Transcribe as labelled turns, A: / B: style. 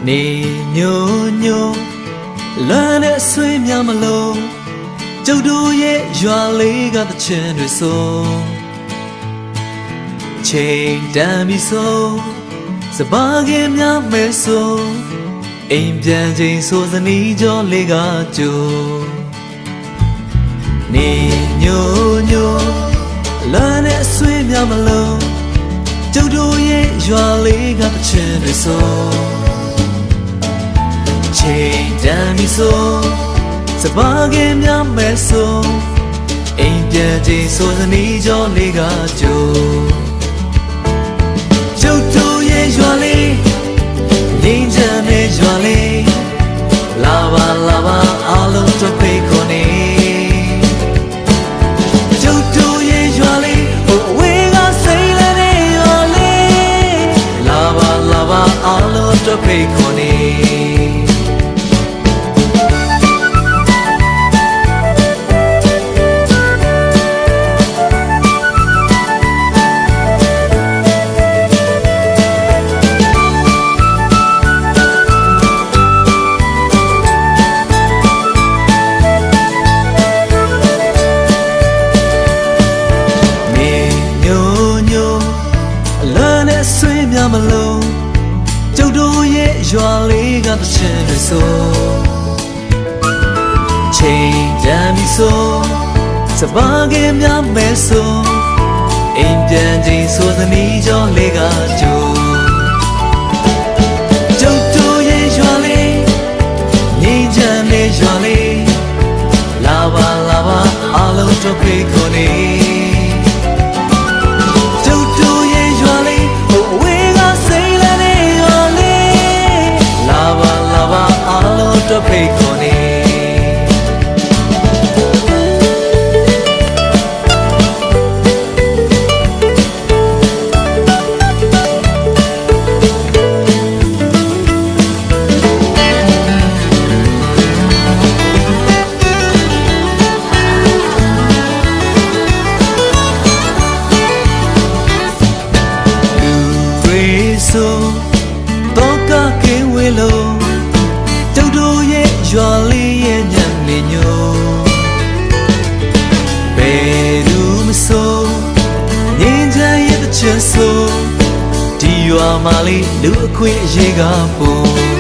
A: နေညိုညိုလွမ်းတဲ့ဆွေးများမလို့ကျုပ်တို့ရဲ့ရွာလေးကတချင်တွေဆိုချိန်တန်ပြီဆိုစပါးကင်များမဲဆိုအိမ်ပြန်ချိန်ဆိုစနီးကြောလေးကကြိုနေညိုညိုလွမ်းတဲ့ဆွေးများမလို့ကျုပ်တို့ရဲ့ရွာလေးကတချင်တွေဆိုချိန်တန်ပြီဆိုစပါးကင်များမဲဆိုအိမ်ပြန်ချိန်ဆိုစနီးကြောလေးကကြိုကျုပ်တို့ရဲ့ရွာလေးငိမ့်ချမ်းတဲ့ရွာလေးလာပါလာပါအားလုံးတို့ဖိတ်ခေါ်နေကျုပ်တို့ရဲ့ရွာလေးဟိုအဝေးကစိတ်လည်းတဲ့ရွာလေးလာပါလာပါအားလုံးတို့ဖိတ်ခေါ်နေမလို့ကျုပ်တို့ရဲ့ရွာလေးကတချင်တွေဆိုချိန်တန်ပြီဆိုစပါးကင်များမဲဆိုအိမ်ပြန်ချိန်ဆိုသနီးကြောလေးကကြိုကျုပ်တို့ရဲ့ရွာလေးငိမ့်ချမ်းတဲ့ရွာလေးလာပါလာပါအားလုံးတို့ဖိတ်ခေါ်နေတို့ဖိတ်ခေါ်နေလူတွေဆိုတော့ကကင်းဝေးလို့ရွာလေးရဲ့ညံနေညိုဘယ်သူမဆိုငင်းချရဲ့တချင်ဆိုဒီရွာမှာလေးလူအခွင့်အရေးကပို